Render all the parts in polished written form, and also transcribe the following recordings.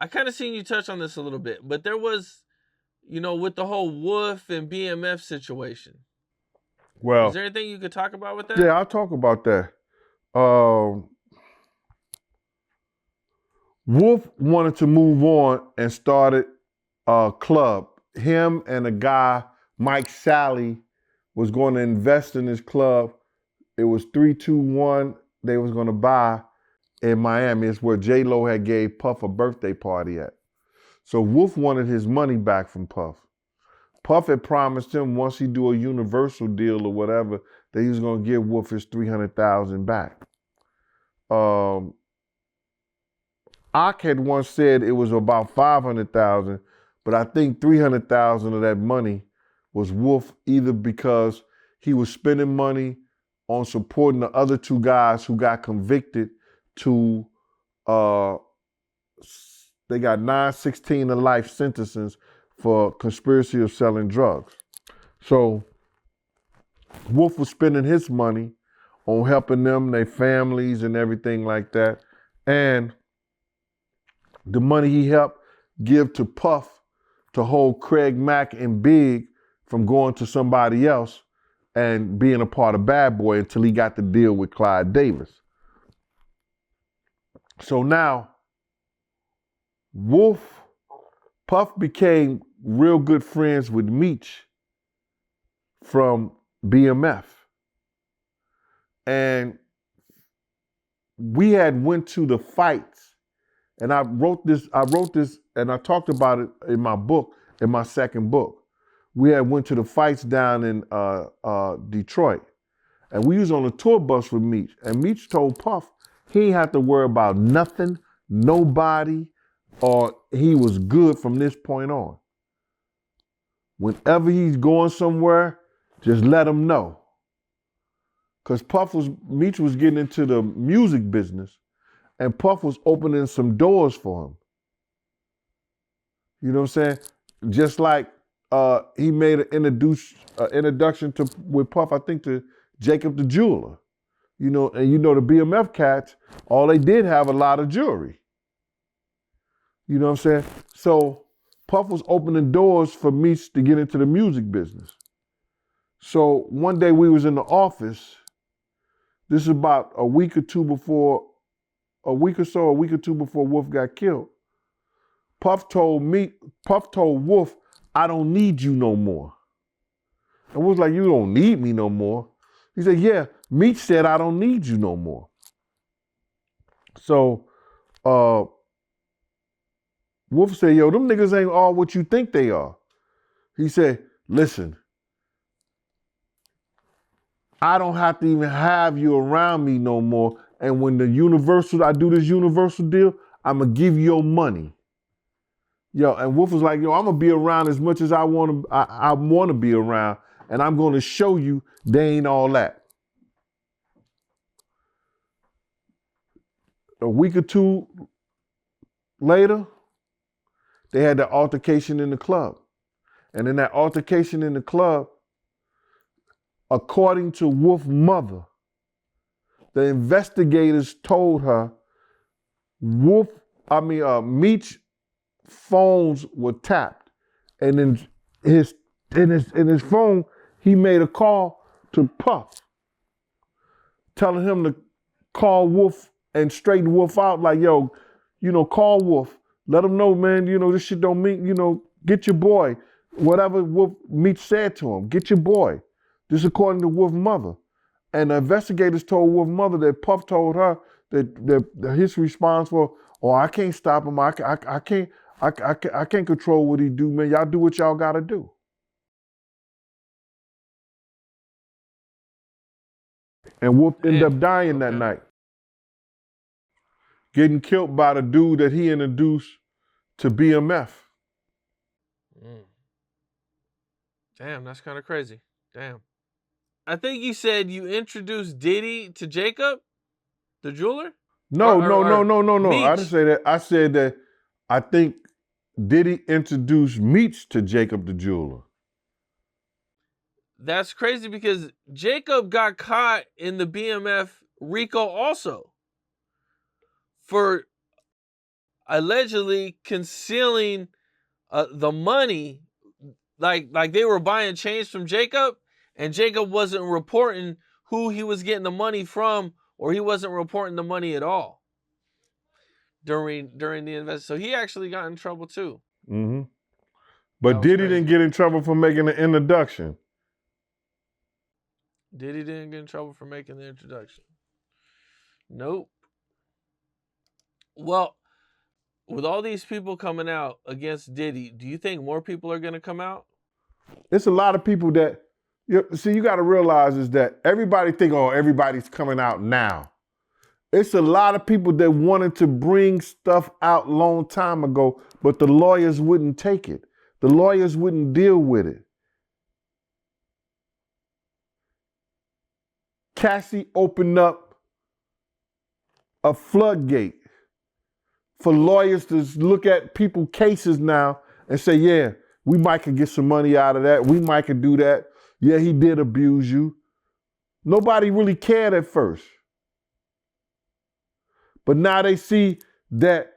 I kind of seen you touch on this a little bit, but there was, with the whole Wolf and BMF situation. Well, is there anything you could talk about with that? Yeah, I'll talk about that. Wolf wanted to move on and started a club. Him and a guy, Mike Sally, was going to invest in this club. It was 321 they was going to buy in Miami. It's where J-Lo had gave Puff a birthday party at. So Wolf wanted his money back from Puff. Puff had promised him once he do a Universal deal or whatever, that he was going to give Wolf his $300,000 back. Ak had once said it was about $500,000, but I think $300,000 of that money was Wolf, either because he was spending money on supporting the other two guys who got convicted to, they got 9, 16 to life sentences for conspiracy of selling drugs. So Wolf was spending his money on helping them, their families and everything like that. And the money he helped give to Puff to hold Craig Mack and Big from going to somebody else and being a part of Bad Boy until he got the deal with Clyde Davis. So now, Puff became real good friends with Meech from BMF. And we had went to the fights, and I wrote this and I talked about it in my book, in my second book. We had went to the fights down in Detroit. And we was on a tour bus with Meech. And Meech told Puff he ain't have to worry about nothing, nobody, or he was good from this point on. Whenever he's going somewhere, just let him know. Because Meech was getting into the music business, and Puff was opening some doors for him. You know what I'm saying? Just like he made an introduction with Puff, I think, to Jacob the Jeweler. And the BMF cats, all they did have a lot of jewelry. You know what I'm saying? So Puff was opening doors for Meech to get into the music business. So one day we was in the office. This is about a week or two before Wolf got killed. Puff told Wolf, I don't need you no more. And Wolf was like, you don't need me no more. He said, yeah, Meech said I don't need you no more. So Wolf said, yo, them niggas ain't all what you think they are. He said, listen, I don't have to even have you around me no more. And when I do this Universal deal, I'm gonna give you your money. Yo, and Wolf was like, yo, I'm gonna be around as much as I wanna be around, and I'm gonna show you they ain't all that. A week or two later, they had the altercation in the club. And in that altercation in the club, according to Wolf's mother, the investigators told her Meech's phones were tapped. And in his phone, he made a call to Puff, telling him to call Wolf and straighten Wolf out, like, yo, call Wolf. Let him know, man, this shit don't mean, get your boy. Whatever Meech said to him, get your boy. This is according to Wolf's mother. And the investigators told Wolf's mother that Puff told her that his response was, oh, I can't stop him. I can't control what he do, man. Y'all do what y'all gotta do. And Wolf ended up dying that night. Getting killed by the dude that he introduced to BMF. Damn, that's kind of crazy. Damn. I think you said you introduced Diddy to Jacob, the jeweler? No. Meech. I didn't say that. I said that I think Diddy introduced Meech to Jacob the jeweler. That's crazy because Jacob got caught in the BMF RICO also for allegedly concealing the money, like they were buying change from Jacob, and Jacob wasn't reporting who he was getting the money from, or he wasn't reporting the money at all during the invest. So he actually got in trouble too. Mm-hmm. That But was Diddy crazy. didn't get in trouble for making the introduction. Diddy didn't get in trouble for making the introduction. Nope. Well, with all these people coming out against Diddy, do you think more people are going to come out? It's a lot of people that, you got to realize is that everybody think, oh, everybody's coming out now. It's a lot of people that wanted to bring stuff out long time ago, but the lawyers wouldn't take it. The lawyers wouldn't deal with it. Cassie opened up a floodgate for lawyers to look at people's cases now and say, yeah, we might could get some money out of that. We might could do that. Yeah, he did abuse you. Nobody really cared at first. But now they see that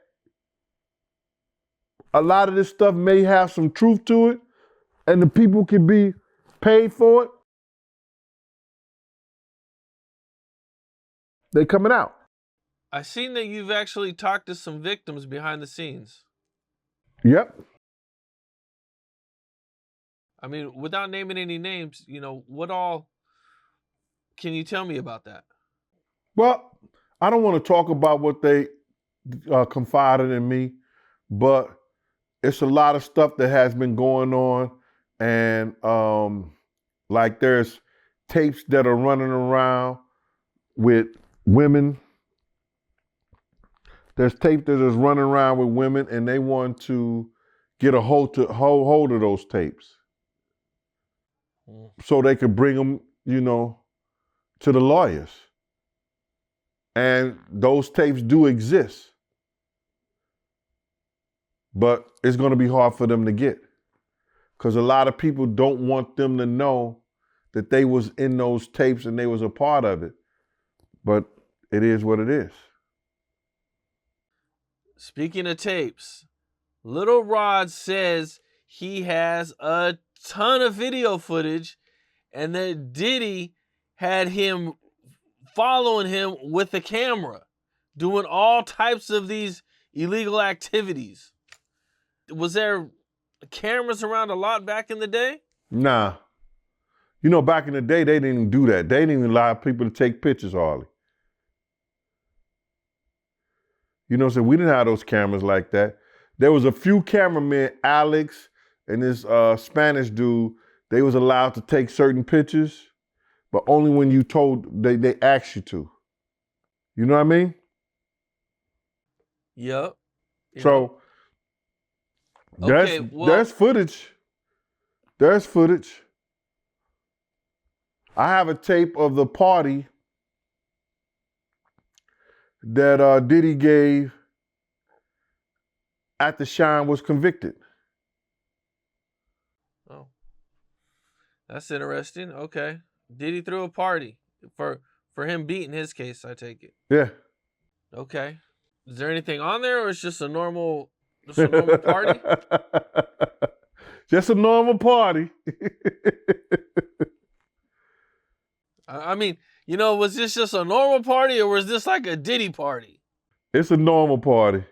a lot of this stuff may have some truth to it and the people can be paid for it. They coming out. I seen that you've actually talked to some victims behind the scenes. Yep. I mean, without naming any names, what all can you tell me about that? Well, I don't want to talk about what they confided in me, but it's a lot of stuff that has been going on. And like there's tapes that are running around with women. There's tape that is running around with women and they want to get a hold of those tapes. So they could bring them, to the lawyers. And those tapes do exist. But it's going to be hard for them to get. Because a lot of people don't want them to know that they was in those tapes and they was a part of it. But it is what it is. Speaking of tapes, Little Rod says he has a ton of video footage and that Diddy had him following him with a camera, doing all types of these illegal activities. Was there cameras around a lot back in the day? Nah. Back in the day, they didn't even do that. They didn't even allow people to take pictures, hardly. So we didn't have those cameras like that. There was a few cameramen, Alex and this Spanish dude, they was allowed to take certain pictures, but only when they asked you to. You know what I mean? Yep. So there's footage. There's footage. I have a tape of the party that Diddy gave after Shine was convicted. Oh, that's interesting. Okay, Diddy threw a party for him beating his case. I take it. Yeah. Okay. Is there anything on there, or it's just a normal party? Just a normal party. I mean, was this just a normal party, or was this like a Diddy party? It's a normal party.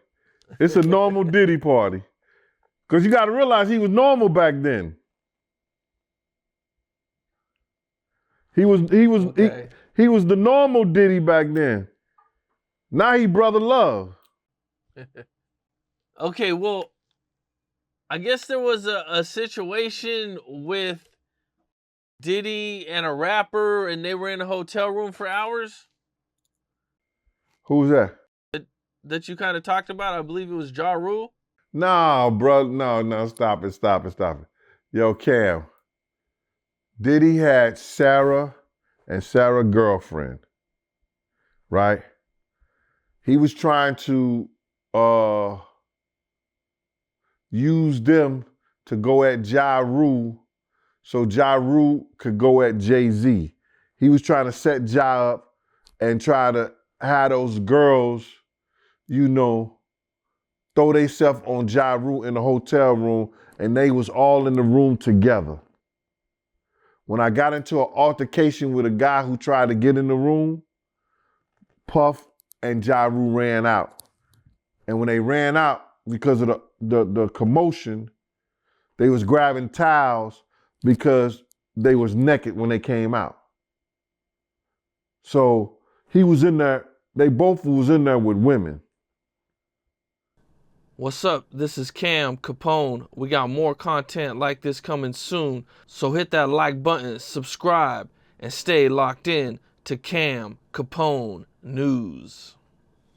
It's a normal Diddy party. Because you got to realize he was normal back then. He was Okay. he was the normal Diddy back then. Now he Brother Love. Okay, well, I guess there was a situation with Diddy and a rapper, and they were in a hotel room for hours. Who's that? That you kind of talked about. I believe it was Ja Rule. No, bro. No. Stop it. Yo, Cam. Diddy had Sarah and Sarah's girlfriend, right? He was trying to use them to go at Ja Rule so Ja Rule could go at Jay-Z. He was trying to set Ja up and try to have those girls, throw themselves on Ja Rule in the hotel room, and they was all in the room together. When I got into an altercation with a guy who tried to get in the room, Puff and Ja Rule ran out. And when they ran out, because of the commotion, they was grabbing towels because they was naked when they came out. So he was in there, they both was in there with women. What's up? This is Cam Capone. We got more content like this coming soon, so hit that like button, subscribe, and stay locked in to Cam Capone News.